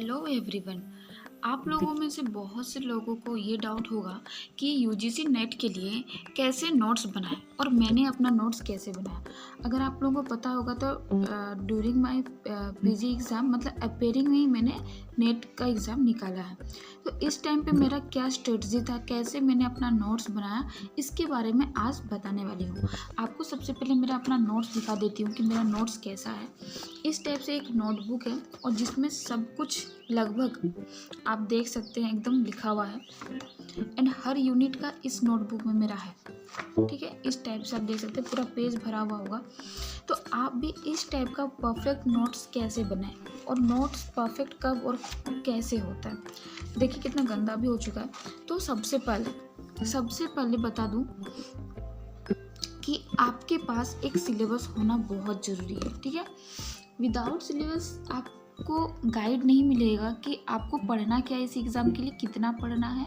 Hello everyone. आप लोगों में से बहुत से लोगों को ये डाउट होगा कि यूजीसी नेट के लिए कैसे नोट्स बनाएं और मैंने अपना नोट्स कैसे बनाया। अगर आप लोगों को पता होगा तो ड्यूरिंग माय पीजी एग्ज़ाम मतलब अपेयरिंग में ही मैंने नेट का एग्ज़ाम निकाला है। तो इस टाइम पे मेरा क्या स्ट्रेटजी था, कैसे मैंने अपना नोट्स बनाया, इसके बारे में आज बताने वाली हूँ। आपको सबसे पहले मेरा अपना नोट्स दिखा देती हूँ कि मेरा नोट्स कैसा है। इस टाइप से एक नोटबुक है और जिसमें सब कुछ लगभग आप देख सकते हैं एकदम लिखा हुआ है एंड हर यूनिट का इस नोटबुक में मेरा है। ठीक है, इस टाइप से आप देख सकते हैं पूरा पेज भरा हुआ होगा। तो आप भी इस टाइप का परफेक्ट नोट्स कैसे बनाएं और नोट्स परफेक्ट कब और कैसे होता है। देखिए कितना गंदा भी हो चुका है। तो सबसे पहले बता दूं कि आपके पास एक सिलेबस होना बहुत ज़रूरी है। ठीक है, विदाउट सिलेबस आपको गाइड नहीं मिलेगा कि आपको पढ़ना क्या है, इस एग्ज़ाम के लिए कितना पढ़ना है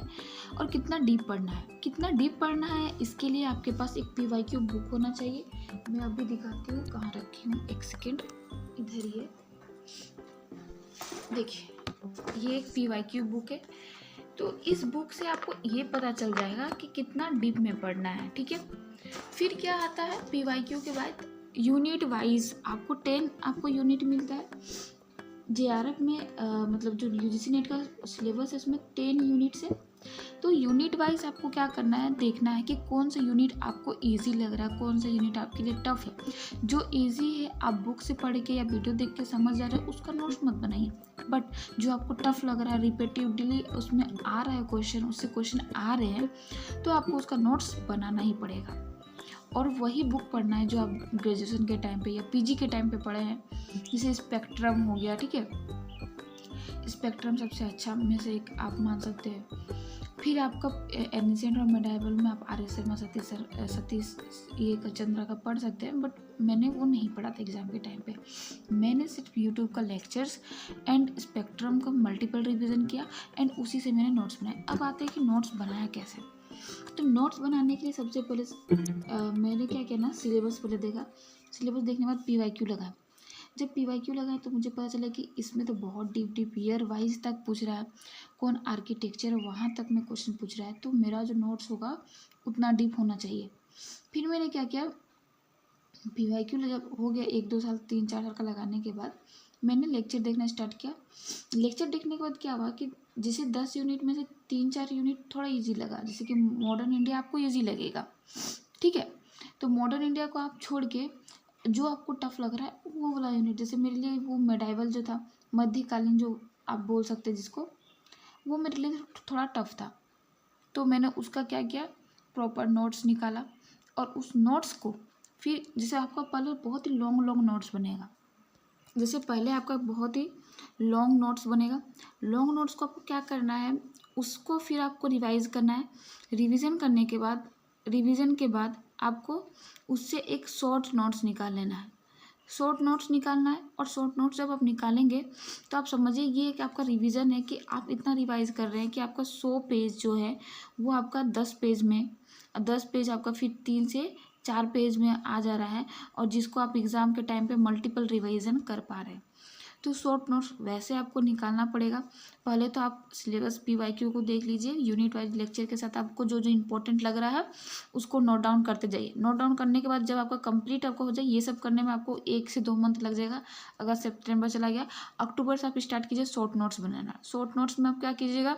और कितना डीप पढ़ना है। कितना डीप पढ़ना है इसके लिए आपके पास एक पीवाईक्यू बुक होना चाहिए। मैं अभी दिखाती हूँ कहाँ रखी हूँ, एक सेकेंड, इधर ही है। देखिए ये एक पीवाईक्यू बुक है। तो इस बुक से आपको ये पता चल जाएगा कि कितना डीप में पढ़ना है। ठीक है, फिर क्या आता है पीवाईक्यू के बाद यूनिट वाइज आपको 10 आपको यूनिट मिलता है। जेआरएफ में मतलब जो यूजीसी नेट का सिलेबस है उसमें 10 यूनिट्स है। तो यूनिट वाइज आपको क्या करना है, देखना है कि कौन सा यूनिट आपको इजी लग रहा है, कौन सा यूनिट आपके लिए टफ है। जो इजी है आप बुक से पढ़ के या वीडियो देख के समझ जा रहे हो उसका नोट्स मत बनाइए। बट जो आपको टफ लग रहा है, रिपीटेटिवली उसमें आ रहा है क्वेश्चन, उससे क्वेश्चन आ रहे हैं, तो आपको उसका नोट्स बनाना ही पड़ेगा। और वही बुक पढ़ना है जो आप ग्रेजुएशन के टाइम पे या पीजी के टाइम पे पढ़े हैं। जैसे स्पेक्ट्रम हो गया, ठीक है, स्पेक्ट्रम सबसे अच्छा में से एक आप मान सकते हैं। फिर आपका एनिसेंट और मेडाइवल में आप आर एस शर्मा, सतीश ये चंद्रा का पढ़ सकते हैं। बट मैंने वो नहीं पढ़ा था एग्ज़ाम के टाइम पे। मैंने सिर्फ यूट्यूब का लेक्चर्स एंड स्पेक्ट्रम का मल्टीपल रिवीजन किया एंड उसी से मैंने नोट्स बनाए। अब आते हैं कि नोट्स बनाया कैसे। तो नोट्स बनाने के लिए सबसे पहले मैंने क्या किया ना, सिलेबस पहले देखा। सिलेबस देखने के बाद पीवाईक्यू लगा। जब पीवाईक्यू लगा तो मुझे पता चला कि इसमें तो बहुत डीप ईयर वाइज तक पूछ रहा है, कौन आर्किटेक्चर है वहाँ तक में क्वेश्चन पूछ रहा है। तो मेरा जो नोट्स होगा उतना डीप होना चाहिए। फिर मैंने क्या किया, पीवाईक्यू जब हो गया 1-2 साल 3-4 साल का लगाने के बाद मैंने लेक्चर देखना स्टार्ट किया। लेक्चर देखने के बाद क्या हुआ कि जैसे 10 यूनिट में से 3-4 यूनिट थोड़ा इजी लगा। जैसे कि मॉडर्न इंडिया आपको इजी लगेगा, ठीक है। तो मॉडर्न इंडिया को आप छोड़ के जो आपको टफ लग रहा है वो वाला यूनिट, जैसे मेरे लिए वो मेडाइवल जो था, मध्यकालीन जो आप बोल सकते हैं जिसको, वो मेरे लिए थोड़ा टफ था। तो मैंने उसका क्या किया, प्रॉपर नोट्स निकाला और उस नोट्स को फिर जैसे आपका पहले बहुत ही लॉन्ग लॉन्ग नोट्स बनेगा। जैसे पहले आपका बहुत ही लॉन्ग नोट्स बनेगा। लॉन्ग नोट्स को आपको क्या करना है, उसको फिर आपको रिवाइज करना है। रिवीजन के बाद आपको उससे एक शॉर्ट नोट्स निकाल लेना है। शॉर्ट नोट्स निकालना है और शॉर्ट नोट्स जब आप निकालेंगे तो आप समझिए ये कि आपका रिवीजन है कि आप इतना रिवाइज कर रहे हैं कि आपका 100 पेज जो है वो आपका 10 पेज में, 10 पेज आपका फिर 3 से 4 पेज में आ जा रहा है, और जिसको आप एग्ज़ाम के टाइम पे मल्टीपल रिवाइजन कर पा रहे हैं। तो शॉर्ट नोट्स वैसे आपको निकालना पड़ेगा। पहले तो आप सिलेबस पीवाईक्यू को देख लीजिए, यूनिट वाइज लेक्चर के साथ आपको जो जो इंपॉर्टेंट लग रहा है उसको नोट डाउन करते जाइए। नोट डाउन करने के बाद जब आपका कंप्लीट आपको हो जाए, ये सब करने में आपको 1 से 2 मंथ लग जाएगा। अगर सितंबर चला गया, अक्टूबर से आप स्टार्ट कीजिए शॉर्ट नोट्स बनाना। शॉर्ट नोट्स में आप क्या कीजिएगा,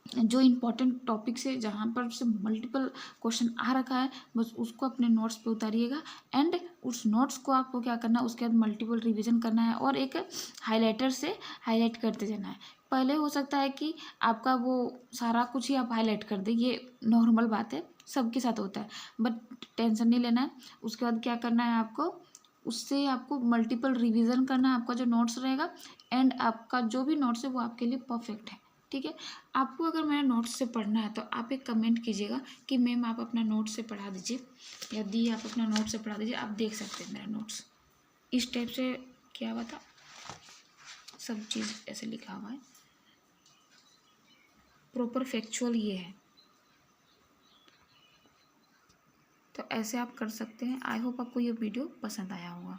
जो इम्पोर्टेंट टॉपिक्स है जहाँ पर से मल्टीपल क्वेश्चन आ रखा है बस उसको अपने नोट्स पे उतारिएगा एंड उस नोट्स को आपको क्या करना है, उसके बाद मल्टीपल रिवीजन करना है और एक हाइलाइटर से हाईलाइट करते जाना है। पहले हो सकता है कि आपका वो सारा कुछ ही आप हाईलाइट कर दें, ये नॉर्मल बात है, सबके साथ होता है, बट टेंशन नहीं लेना है। उसके बाद क्या करना है आपको, उससे आपको मल्टीपल रिवीजन करना है। आपका जो नोट्स रहेगा एंड आपका जो भी नोट्स है वो आपके लिए परफेक्ट है। ठीक है, आपको अगर मेरा नोट्स से पढ़ना है तो आप एक कमेंट कीजिएगा कि मैम आप अपना नोट्स से पढ़ा दीजिए, या दी आप अपना नोट्स से पढ़ा दीजिए। आप देख सकते हैं मेरा नोट्स इस टाइप से क्या हुआ था, सब चीज़ ऐसे लिखा हुआ है, प्रॉपर फैक्चुअल ये है। तो ऐसे आप कर सकते हैं। आई होप आपको ये वीडियो पसंद आया होगा।